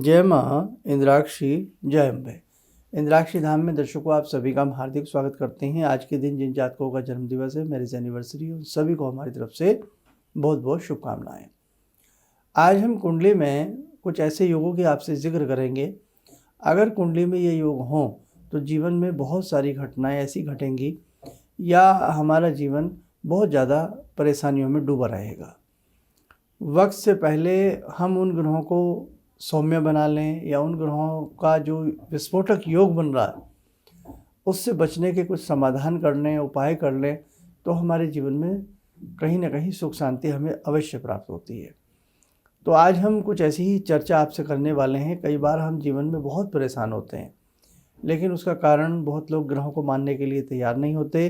जय माँ इंद्राक्षी जय अम्बे। इंद्राक्षी धाम में दर्शकों आप सभी का हम हार्दिक स्वागत करते हैं। आज के दिन जिन जातकों का जन्म दिवस है, मैरिज एनिवर्सरी, उन सभी को हमारी तरफ से बहुत बहुत शुभकामनाएं। आज हम कुंडली में कुछ ऐसे योगों की आपसे जिक्र करेंगे। अगर कुंडली में ये योग हों तो जीवन में बहुत सारी घटनाएं ऐसी घटेंगी या हमारा जीवन बहुत ज़्यादा परेशानियों में डूबा रहेगा। वक्त से पहले हम उन ग्रहों को सौम्य बना लें या उन ग्रहों का जो विस्फोटक योग बन रहा है उससे बचने के कुछ समाधान कर लें, उपाय कर लें, तो हमारे जीवन में कहीं ना कहीं सुख शांति हमें अवश्य प्राप्त होती है। तो आज हम कुछ ऐसी ही चर्चा आपसे करने वाले हैं। कई बार हम जीवन में बहुत परेशान होते हैं, लेकिन उसका कारण बहुत लोग ग्रहों को मानने के लिए तैयार नहीं होते,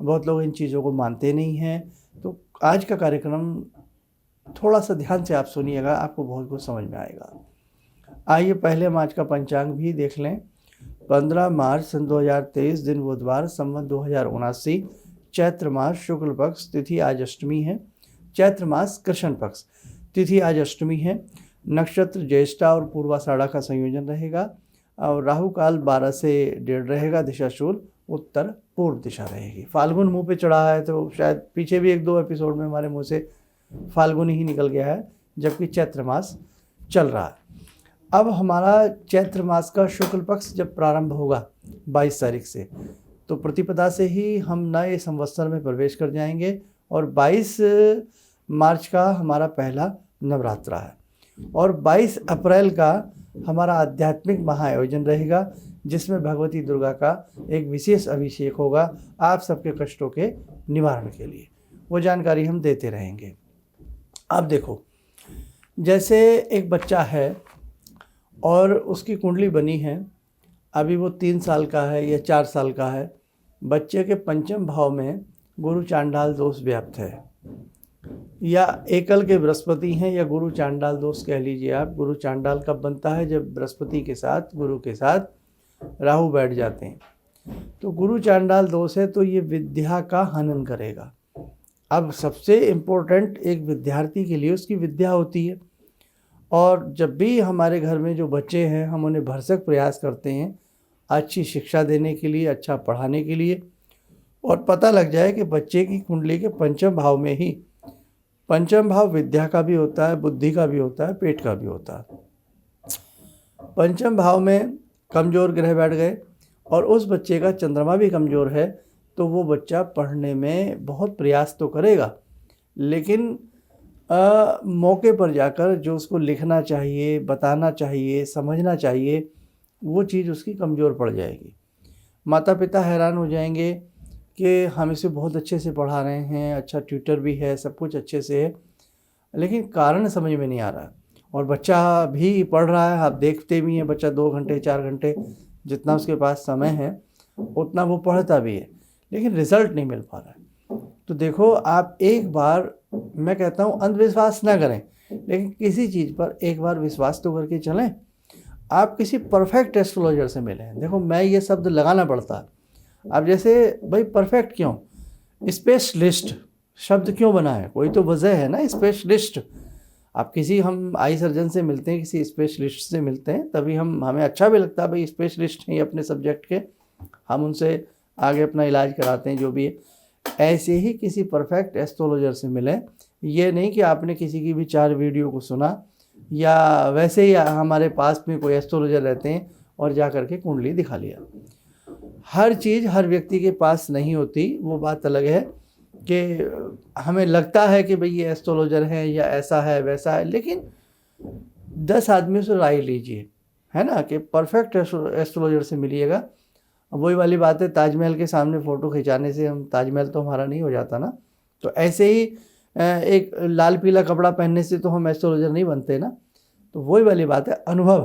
बहुत लोग इन चीज़ों को मानते नहीं हैं। तो आज का कार्यक्रम थोड़ा सा ध्यान से आप सुनिएगा, आपको बहुत कुछ समझ में आएगा। आइए पहले हम आज का पंचांग भी देख लें। 15 मार्च सन 2023, दिन बुधवार, संवत 2079, चैत्र मास, शुक्ल पक्ष, तिथि आज अष्टमी है। चैत्र मास कृष्ण पक्ष, तिथि आज अष्टमी है। नक्षत्र ज्येष्ठा और पूर्वाषाढ़ा का संयोजन रहेगा और राहु काल 12 से 1:30 रहेगा। दिशा शूल उत्तर पूर्व दिशा रहेगी। फाल्गुन मुंह पे चढ़ा है, तो शायद पीछे भी 1-2 एपिसोड में हमारे मुंह से फाल्गुन ही निकल गया है, जबकि चैत्र मास चल रहा है। अब हमारा चैत्र मास का शुक्ल पक्ष जब प्रारंभ होगा 22 तारीख से, तो प्रतिपदा से ही हम नए संवत्सर में प्रवेश कर जाएंगे और 22 मार्च का हमारा पहला नवरात्रा है और 22 अप्रैल का हमारा आध्यात्मिक महाआयोजन रहेगा, जिसमें भगवती दुर्गा का एक विशेष अभिषेक होगा आप सबके कष्टों के निवारण के लिए। वो जानकारी हम देते रहेंगे। अब देखो, जैसे एक बच्चा है और उसकी कुंडली बनी है, अभी वो 3 साल का है या 4 साल का है। बच्चे के पंचम भाव में गुरु चांडाल दोष व्याप्त है, या एकल के बृहस्पति हैं, या गुरु चांडाल दोष कह लीजिए आप। गुरु चांडाल कब बनता है? जब बृहस्पति के साथ, गुरु के साथ राहु बैठ जाते हैं। तो गुरु चांडाल दोष है, तो ये विद्या का हनन करेगा। अब सबसे इम्पोर्टेंट एक विद्यार्थी के लिए उसकी विद्या होती है, और जब भी हमारे घर में जो बच्चे हैं हम उन्हें भरसक प्रयास करते हैं अच्छी शिक्षा देने के लिए, अच्छा पढ़ाने के लिए, और पता लग जाए कि बच्चे की कुंडली के पंचम भाव में ही, पंचम भाव विद्या का भी होता है, बुद्धि का भी होता है, पेट का भी होता है। पंचम भाव में कमज़ोर ग्रह बैठ गए और उस बच्चे का चंद्रमा भी कमज़ोर है, तो वो बच्चा पढ़ने में बहुत प्रयास तो करेगा, लेकिन मौके पर जाकर जो उसको लिखना चाहिए, बताना चाहिए, समझना चाहिए, वो चीज़ उसकी कमज़ोर पड़ जाएगी। माता पिता हैरान हो जाएंगे कि हम इसे बहुत अच्छे से पढ़ा रहे हैं, अच्छा ट्यूटर भी है, सब कुछ अच्छे से है, लेकिन कारण समझ में नहीं आ रहा। और बच्चा भी पढ़ रहा है, आप देखते भी हैं, बच्चा 2 घंटे 4 घंटे जितना उसके पास समय है उतना वो पढ़ता भी है, लेकिन रिज़ल्ट नहीं मिल पा रहा है। तो देखो, आप एक बार, मैं कहता हूँ अंधविश्वास ना करें, लेकिन किसी चीज़ पर एक बार विश्वास तो करके चलें। आप किसी परफेक्ट एस्ट्रोलॉजर से मिलें। देखो, मैं ये शब्द लगाना पड़ता है। अब जैसे भाई परफेक्ट क्यों, स्पेशलिस्ट शब्द क्यों बना है? कोई तो वजह है ना। स्पेशलिस्ट, आप किसी, हम आई सर्जन से मिलते हैं, किसी स्पेशलिस्ट से मिलते हैं, तभी हमें अच्छा भी लगता है भाई स्पेशलिस्ट हैं अपने सब्जेक्ट के, हम उनसे आगे अपना इलाज कराते हैं जो भी है। ऐसे ही किसी परफेक्ट एस्ट्रोलॉजर से मिलें। ये नहीं कि आपने किसी की भी 4 वीडियो को सुना, या वैसे ही हमारे पास में कोई एस्ट्रोलॉजर रहते हैं और जा कर के कुंडली दिखा लिया। हर चीज़ हर व्यक्ति के पास नहीं होती, वो बात अलग है कि हमें लगता है कि भाई ये एस्ट्रोलॉजर है या ऐसा है वैसा है, लेकिन 10 आदमियों से राय लीजिए, है ना, कि परफेक्ट एस्ट्रोलॉजर से मिलिएगा। अब वही वाली बात है, ताजमहल के सामने फ़ोटो खिंचाने से हम, ताजमहल तो हमारा नहीं हो जाता ना। तो ऐसे ही एक लाल पीला कपड़ा पहनने से तो हम एस्ट्रोलॉजर नहीं बनते ना। तो वही वाली बात है, अनुभव।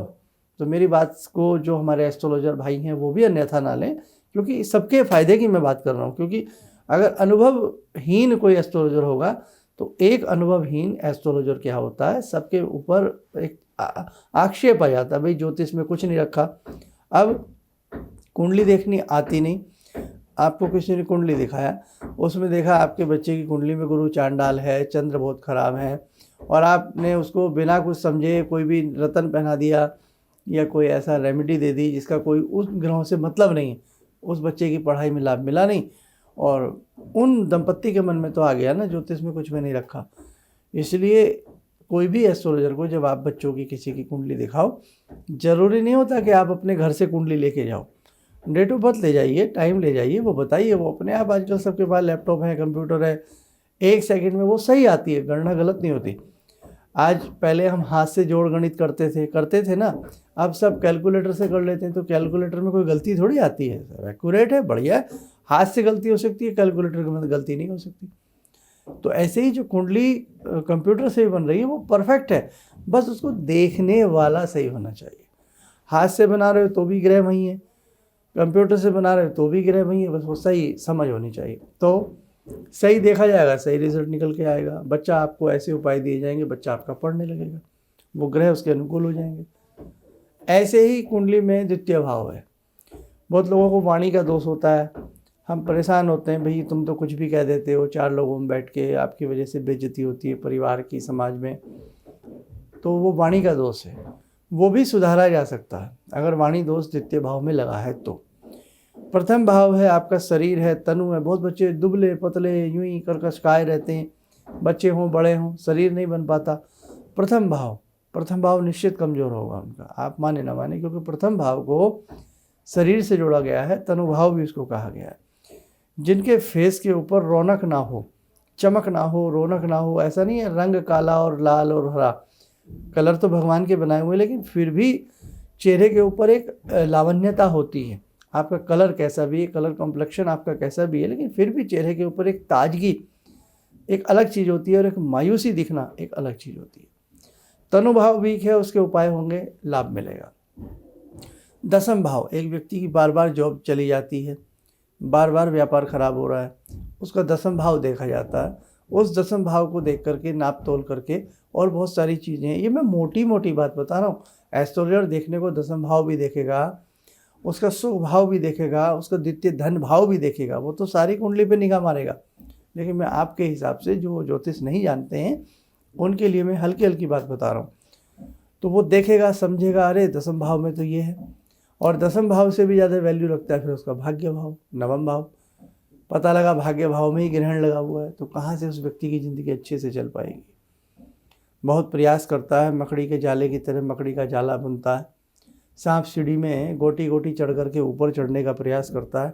तो मेरी बात को जो हमारे एस्ट्रोलॉजर भाई हैं वो भी अन्यथा ना लें, क्योंकि सबके फ़ायदे की मैं बात कर रहा हूँ। क्योंकि अगर अनुभवहीन कोई एस्ट्रोलॉजर होगा तो एक अनुभवहीन एस्ट्रोलॉजर क्या होता है, सबके ऊपर एक आक्षेप आ जाता है, भाई ज्योतिष में कुछ नहीं रखा। अब कुंडली देखनी आती नहीं, आपको किसी ने कुंडली दिखाया, उसमें देखा आपके बच्चे की कुंडली में गुरु चांडाल है, चंद्र बहुत ख़राब है, और आपने उसको बिना कुछ समझे कोई भी रतन पहना दिया या कोई ऐसा रेमेडी दे दी जिसका कोई उस ग्रहों से मतलब नहीं, उस बच्चे की पढ़ाई में लाभ मिला नहीं, और उन दंपत्ति के मन में तो आ गया ना ज्योतिष में कुछ भी नहीं रखा। इसलिए कोई भी एस्ट्रोलॉजर को जब आप बच्चों की किसी की कुंडली दिखाओ, ज़रूरी नहीं होता कि आप अपने घर से कुंडली लेके जाओ, डेट ऑफ बर्थ ले जाइए, टाइम ले जाइए, वो बताइए, वो अपने आप आजकल सबके पास लैपटॉप है, कंप्यूटर है, 1 सेकंड में वो सही आती है, गणना गलत नहीं होती। आज पहले हम हाथ से जोड़ गणित करते थे ना, अब सब कैलकुलेटर से कर लेते हैं, तो कैलकुलेटर में कोई गलती थोड़ी आती है, सब एक्यूरेट है, बढ़िया है। हाथ से गलती हो सकती है, कैलकुलेटर में गलती नहीं हो सकती। तो ऐसे ही जो कुंडली कंप्यूटर से बन रही है वो परफेक्ट है, बस उसको देखने वाला सही होना चाहिए। हाथ से बना रहे हो तो भी ग्रह वही है, कंप्यूटर से बना रहे हो तो भी ग्रह वही है, बस वो सही समझ होनी चाहिए, तो सही देखा जाएगा, सही रिजल्ट निकल के आएगा। बच्चा आपको ऐसे उपाय दिए जाएंगे, बच्चा आपका पढ़ने लगेगा, वो ग्रह उसके अनुकूल हो जाएंगे। ऐसे ही कुंडली में द्वितीय भाव है। बहुत लोगों को वाणी का दोष होता है, हम परेशान होते हैं, भाई तुम तो कुछ भी कह देते हो, 4 लोगों में बैठ के आपकी वजह से बेइज्जती होती है परिवार की, समाज में, तो वो वाणी का दोष है, वो भी सुधारा जा सकता है अगर वाणी दोष द्वितीय भाव में लगा है तो। प्रथम भाव है आपका शरीर है, तनु है। बहुत बच्चे दुबले पतले यूं ही कर्कशकाय रहते हैं, बच्चे हों बड़े हों, शरीर नहीं बन पाता। प्रथम भाव निश्चित कमज़ोर होगा उनका, आप माने ना माने, क्योंकि प्रथम भाव को शरीर से जोड़ा गया है, तनु भाव भी उसको कहा गया है। जिनके फेस के ऊपर रौनक ना हो, चमक ना हो, रौनक ना हो, ऐसा नहीं है रंग काला और लाल और हरा, कलर तो भगवान के बनाए हुए, लेकिन फिर भी चेहरे के ऊपर एक लावण्यता होती है। आपका कलर कैसा भी है, कलर कॉम्प्लेक्शन आपका कैसा भी है, लेकिन फिर भी चेहरे के ऊपर एक ताजगी, एक अलग चीज़ होती है, और एक मायूसी दिखना एक अलग चीज़ होती है। तनुभाव वीक है, उसके उपाय होंगे, लाभ मिलेगा। दसम भाव, एक व्यक्ति की बार बार जॉब चली जाती है, बार बार व्यापार खराब हो रहा है, उसका दसम भाव देखा जाता है। उस दसम भाव को देख करके, नाप तोल करके, और बहुत सारी चीज़ें हैं, ये मैं मोटी मोटी बात बता रहा हूँ। एस्ट्रोलॉजर देखने को दसम भाव भी देखेगा, उसका सुख भाव भी देखेगा, उसका द्वितीय धन भाव भी देखेगा, वो तो सारी कुंडली पे निगाह मारेगा। लेकिन मैं आपके हिसाब से, जो ज्योतिष नहीं जानते हैं उनके लिए मैं हल्की हल्की बात बता रहा हूँ, तो वो देखेगा, समझेगा, अरे दसम भाव में तो ये है। और दसम भाव से भी ज़्यादा वैल्यू रखता है फिर उसका भाग्य भाव, नवम भाव। पता लगा भाग्य भाव में ही ग्रहण लगा हुआ है, तो कहाँ से उस व्यक्ति की ज़िंदगी अच्छे से चल पाएगी। बहुत प्रयास करता है, मकड़ी के जाले की तरह मकड़ी का जाला बुनता है, सांप सीढ़ी में गोटी गोटी चढ़ करके ऊपर चढ़ने का प्रयास करता है,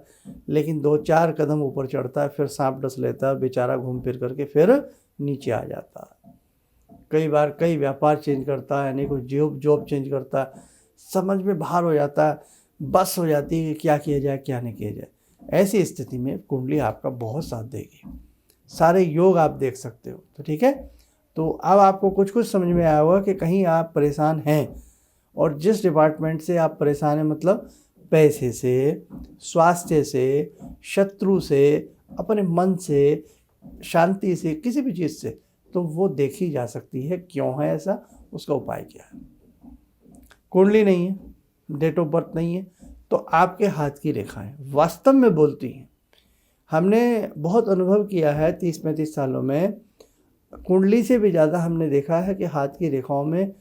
लेकिन 2-4 कदम ऊपर चढ़ता है, फिर सांप डस लेता है, बेचारा घूम फिर करके फिर नीचे आ जाता है। कई बार कई व्यापार चेंज करता है, अनेकों जॉब चेंज करता है, समझ में बाहर हो जाता है, बस हो जाती है कि क्या किया जाए क्या नहीं किया जाए। ऐसी स्थिति में कुंडली आपका बहुत साथ देगी, सारे योग आप देख सकते हो। तो ठीक है, तो अब आपको कुछ कुछ समझ में आया होगा कि कहीं आप परेशान हैं, और जिस डिपार्टमेंट से आप परेशान हैं, मतलब पैसे से, स्वास्थ्य से, शत्रु से, अपने मन से, शांति से, किसी भी चीज़ से, तो वो देखी जा सकती है क्यों है ऐसा, उसका उपाय क्या है। कुंडली नहीं है, डेट ऑफ बर्थ नहीं है, तो आपके हाथ की रेखाएं वास्तव में बोलती हैं। हमने बहुत अनुभव किया है 30-35 सालों में, कुंडली से भी ज़्यादा हमने देखा है कि हाथ की रेखाओं में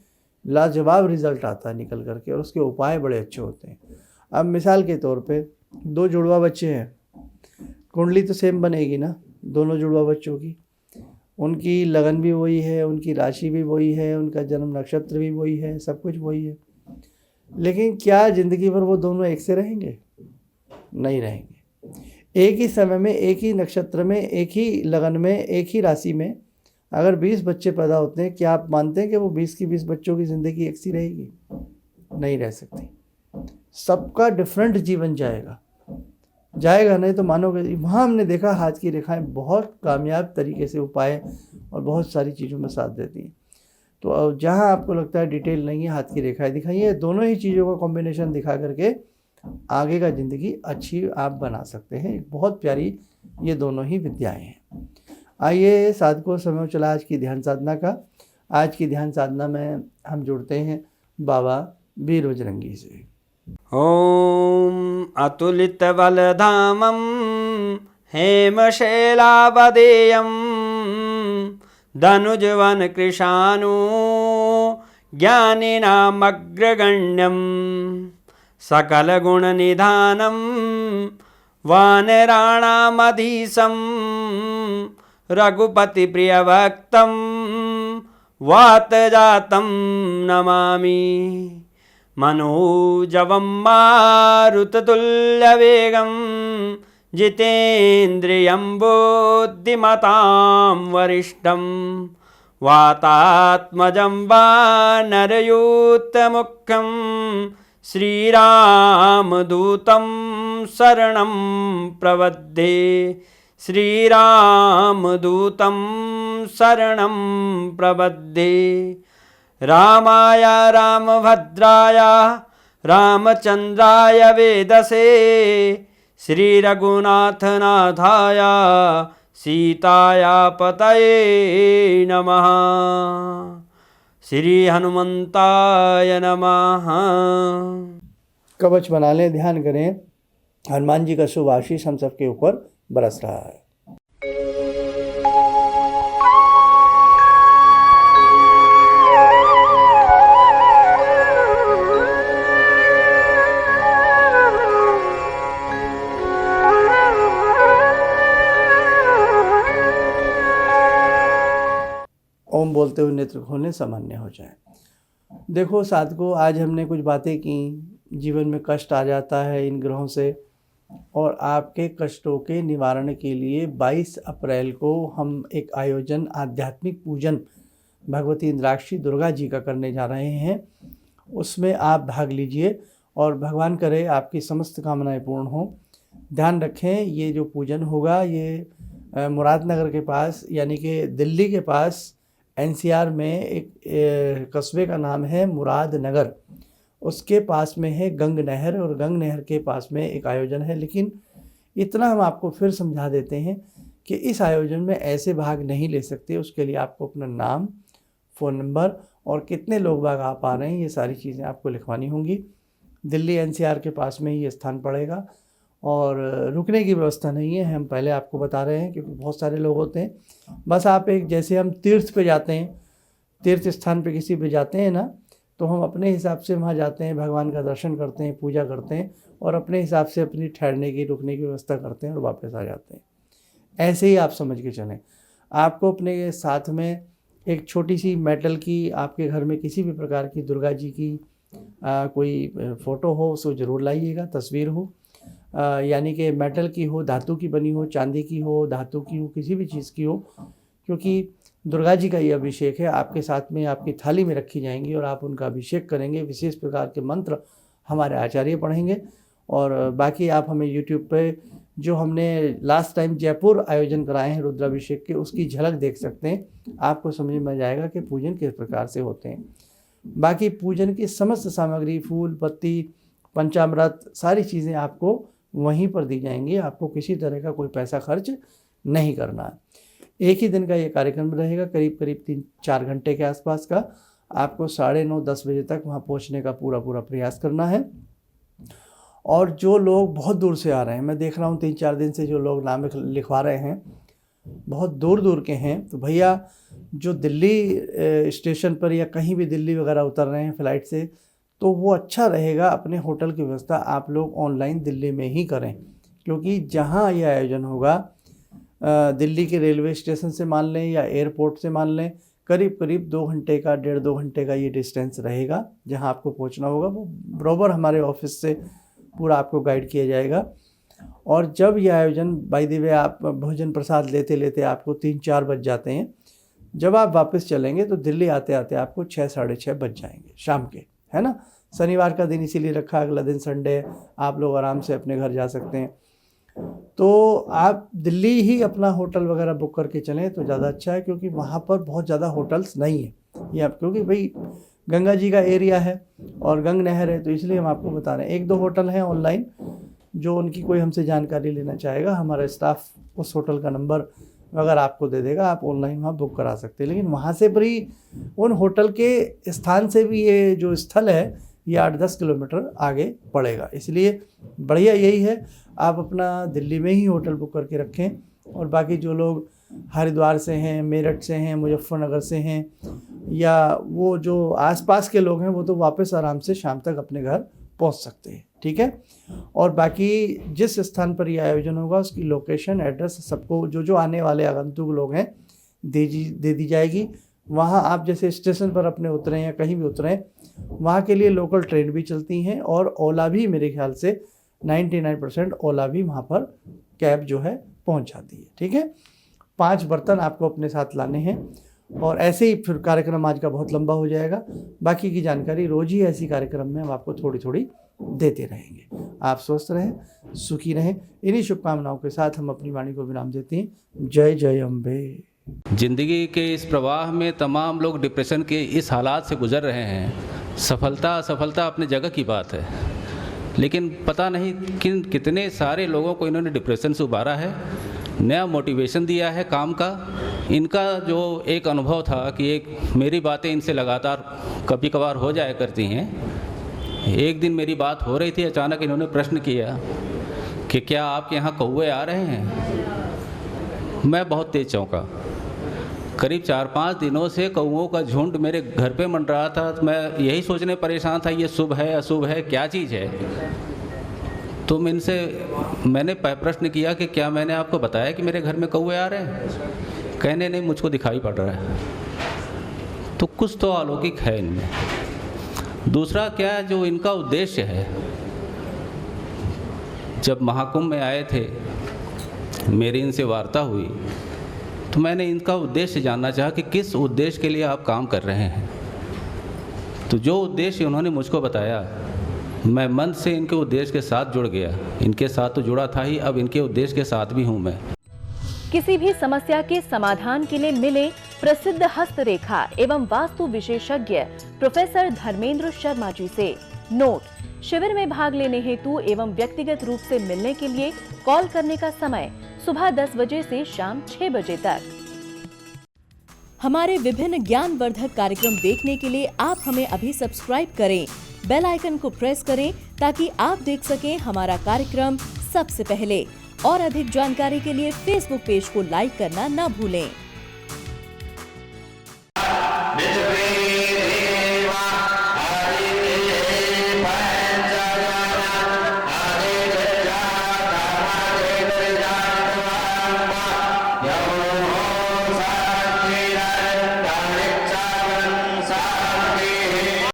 लाजवाब रिजल्ट आता है निकल करके, और उसके उपाय बड़े अच्छे होते हैं। अब मिसाल के तौर पे 2 जुड़वा बच्चे हैं, कुंडली तो सेम बनेगी ना दोनों जुड़वा बच्चों की, उनकी लगन भी वही है, उनकी राशि भी वही है, उनका जन्म नक्षत्र भी वही है, सब कुछ वही है, लेकिन क्या ज़िंदगी भर वो दोनों एक से रहेंगे? नहीं रहेंगे। एक ही समय में, एक ही नक्षत्र में, एक ही लगन में, एक ही राशि में अगर 20 बच्चे पैदा होते हैं, क्या आप मानते हैं कि वो 20 की 20 बच्चों की ज़िंदगी एक सी रहेगी? नहीं रह सकती। सबका डिफरेंट जीवन जाएगा नहीं तो मानोगे। वहाँ हमने देखा हाथ की रेखाएं बहुत कामयाब तरीके से उपाय और बहुत सारी चीज़ों में साथ देती हैं। तो जहाँ आपको लगता है डिटेल नहीं है, हाथ की रेखाएं दिखाइए, दोनों ही चीज़ों का कॉम्बिनेशन दिखा करके आगे का ज़िंदगी अच्छी आप बना सकते हैं। बहुत प्यारी ये दोनों ही विद्याएं हैं। आइए साधकों, समय चला आज की ध्यान साधना का। आज की ध्यान साधना में हम जुड़ते हैं बाबा वीर बजरंगी से। ॐ अतुलितबलधामं हेमशैलावदेयं धनुजवन कृशानु ज्ञानिनामग्रगण्यं सकलगुणनिधानं वानराणामधीशं रघुपतिप्रियभक्तं वातजातं नमामि। मनोजवं मारुततुल्यवेगं जितेन्द्रियं बुद्धिमतां वरिष्ठं वातात्मजं वानरयूथमुख्यं श्रीरामदूतं शरणं प्रपद्ये। श्रीरामदूतं शरणं प्रपद्ये। रामाय रामभद्राय रामचन्द्राय वेदसे श्रीरघुनाथनाथाय सीताया पतये नमः। श्री हनुमंताय नमः। कवच बना लें, ध्यान करें, हनुमान जी का शुभ आशीष हम सबके ऊपर बरस रहा है। ओम बोलते हुए नेत्र खोलें, सामान्य हो जाए। देखो साधकों, आज हमने कुछ बातें की। जीवन में कष्ट आ जाता है इन ग्रहों से, और आपके कष्टों के निवारण के लिए 22 अप्रैल को हम एक आयोजन, आध्यात्मिक पूजन भगवती इंद्राक्षी दुर्गा जी का करने जा रहे हैं। उसमें आप भाग लीजिए और भगवान करे आपकी समस्त कामनाएं पूर्ण हो। ध्यान रखें, ये जो पूजन होगा ये मुरादनगर के पास, यानी कि दिल्ली के पास एनसीआर में एक कस्बे का नाम है मुरादनगर, उसके पास में है गंग नहर, और गंग नहर के पास में एक आयोजन है। लेकिन इतना हम आपको फिर समझा देते हैं कि इस आयोजन में ऐसे भाग नहीं ले सकते। उसके लिए आपको अपना नाम, फ़ोन नंबर और कितने लोग बाग आप आ रहे हैं, ये सारी चीज़ें आपको लिखवानी होंगी। दिल्ली एनसीआर के पास में ही ये स्थान पड़ेगा, और रुकने की व्यवस्था नहीं है, हम पहले आपको बता रहे हैं, क्योंकि बहुत सारे लोग होते हैं। बस आप एक, जैसे हम तीर्थ पे जाते हैं, तीर्थ स्थान पे किसी पे जाते हैं ना, तो हम अपने हिसाब से वहाँ जाते हैं, भगवान का दर्शन करते हैं, पूजा करते हैं, और अपने हिसाब से अपनी ठहरने की, रुकने की व्यवस्था करते हैं और वापस आ जाते हैं। ऐसे ही आप समझ के चलें। आपको अपने साथ में एक छोटी सी मेटल की, आपके घर में किसी भी प्रकार की दुर्गा जी की कोई फ़ोटो हो, उसको ज़रूर लाइएगा, तस्वीर हो, यानी कि मेटल की हो, धातु की बनी हो, चांदी की हो, धातु की हो, किसी भी चीज़ की हो, क्योंकि दुर्गा जी का ये अभिषेक है। आपके साथ में आपकी थाली में रखी जाएंगी और आप उनका अभिषेक करेंगे। विशेष प्रकार के मंत्र हमारे आचार्य पढ़ेंगे, और बाकी आप हमें यूट्यूब पे जो हमने लास्ट टाइम जयपुर आयोजन कराए हैं रुद्राभिषेक के, उसकी झलक देख सकते हैं। आपको समझ में आ जाएगा कि पूजन किस प्रकार से होते हैं। बाकी पूजन की समस्त सामग्री, फूल, पत्ती, पंचामृत, सारी चीज़ें आपको वहीं पर दी जाएंगी। आपको किसी तरह का कोई पैसा खर्च नहीं करना है। एक ही दिन का ये कार्यक्रम रहेगा, करीब 3-4 घंटे के आसपास का। आपको 9:30-10 बजे तक वहाँ पहुँचने का पूरा प्रयास करना है। और जो लोग बहुत दूर से आ रहे हैं, मैं देख रहा हूँ 3-4 दिन से जो लोग नाम लिखवा रहे हैं, बहुत दूर दूर के हैं, तो भैया जो दिल्ली स्टेशन पर या कहीं भी दिल्ली वगैरह उतर रहे हैं फ़्लाइट से, तो वो अच्छा रहेगा अपने होटल की व्यवस्था आप लोग ऑनलाइन दिल्ली में ही करें, क्योंकि जहाँ ये आयोजन होगा दिल्ली के रेलवे स्टेशन से मान लें या एयरपोर्ट से मान लें, करीब 2 घंटे का, 1.5-2 घंटे का ये डिस्टेंस रहेगा जहाँ आपको पहुँचना होगा। वो बराबर हमारे ऑफिस से पूरा आपको गाइड किया जाएगा। और जब यह आयोजन, बाय द वे, आप भोजन प्रसाद लेते लेते आपको 3-4 बज जाते हैं। जब आप वापस चलेंगे तो दिल्ली आते आते आपको 6-6:30 बज जाएंगे शाम के, है ना। शनिवार का दिन इसीलिए रखा, अगला दिन संडे, आप लोग आराम से अपने घर जा सकते हैं। तो आप दिल्ली ही अपना होटल वगैरह बुक करके चलें तो ज़्यादा अच्छा है, क्योंकि वहाँ पर बहुत ज़्यादा होटल्स नहीं है। ये आप, क्योंकि भाई गंगा जी का एरिया है और गंग नहर है, तो इसलिए हम आपको बता रहे हैं। 1-2 होटल हैं ऑनलाइन, जो उनकी कोई हमसे जानकारी लेना चाहेगा, हमारा स्टाफ उस होटल का नंबर अगर आपको दे देगा, आप ऑनलाइन वहाँ बुक करा सकते हैं। लेकिन वहाँ से भी, उन होटल के स्थान से भी ये जो स्थल है ये 8-10 किलोमीटर आगे पड़ेगा। इसलिए बढ़िया यही है, आप अपना दिल्ली में ही होटल बुक करके रखें। और बाकी जो लोग हरिद्वार से हैं, मेरठ से हैं, मुजफ्फरनगर से हैं, या वो जो आसपास के लोग हैं वो तो वापस आराम से शाम तक अपने घर पहुंच सकते हैं। ठीक है। और बाकी जिस स्थान पर यह आयोजन होगा उसकी लोकेशन, एड्रेस सबको जो आने वाले आगंतुक लोग हैं दे दी जाएगी। वहाँ आप जैसे स्टेशन पर अपने उतरें या कहीं भी उतरें, वहाँ के लिए लोकल ट्रेन भी चलती हैं और ओला भी, मेरे ख्याल से 99% ओला भी वहाँ पर कैब जो है पहुँच जाती है। ठीक है। 5 बर्तन आपको अपने साथ लाने हैं और ऐसे ही फिर कार्यक्रम आज का बहुत लंबा हो जाएगा। बाकी की जानकारी रोज़ ही ऐसी कार्यक्रम में हम आपको थोड़ी थोड़ी देते रहेंगे। आप स्वस्थ रहें, सुखी रहें। इन्हीं शुभकामनाओं के साथ हम अपनी वाणी को विराम देते हैं। जय जय अम्बे। जिंदगी के इस प्रवाह में तमाम लोग डिप्रेशन के इस हालात से गुजर रहे हैं। सफलता असफलता अपनी जगह की बात है, लेकिन पता नहीं कितने सारे लोगों को इन्होंने डिप्रेशन से उबारा है, नया मोटिवेशन दिया है काम का। इनका जो एक अनुभव था कि एक मेरी बातें इनसे लगातार कभी कभार हो जाया करती हैं। एक दिन मेरी बात हो रही थी, अचानक इन्होंने प्रश्न किया कि क्या आपके यहाँ कौवे आ रहे हैं। मैं बहुत तेज चौंका। करीब 4-5 दिनों से कौवों का झुंड मेरे घर पे मंड रहा था। तो मैं यही सोचने परेशान था, ये शुभ है अशुभ है, क्या चीज़ है। तो मैंने प्रश्न किया कि क्या मैंने आपको बताया कि मेरे घर में कौवे आ रहे हैं। कहने नहीं, मुझको दिखाई पड़ रहा है। तो कुछ तो अलौकिक है इनमें। दूसरा क्या, जो इनका उद्देश्य है, जब महाकुंभ में आए थे, मेरी इनसे वार्ता हुई तो मैंने इनका उद्देश्य जानना चाहा कि किस उद्देश्य के लिए आप काम कर रहे हैं। तो जो उद्देश्य उन्होंने मुझको बताया, मैं मन से इनके उद्देश्य के साथ जुड़ गया। इनके साथ तो जुड़ा था ही, अब इनके उद्देश्य के साथ भी हूँ मैं। किसी भी समस्या के समाधान के लिए मिले प्रसिद्ध हस्तरेखा एवं वास्तु विशेषज्ञ प्रोफेसर धर्मेंद्र शर्मा जी से। नोट: शिविर में भाग लेने हेतु एवं व्यक्तिगत रूप से मिलने के लिए कॉल करने का समय सुबह 10 बजे से शाम 6 बजे तक। हमारे विभिन्न ज्ञानवर्धक कार्यक्रम देखने के लिए आप हमें अभी सब्सक्राइब करें, बेल आइकन को प्रेस करें ताकि आप देख सकें हमारा कार्यक्रम सबसे पहले। और अधिक जानकारी के लिए फेसबुक पेज को लाइक करना न भूलें।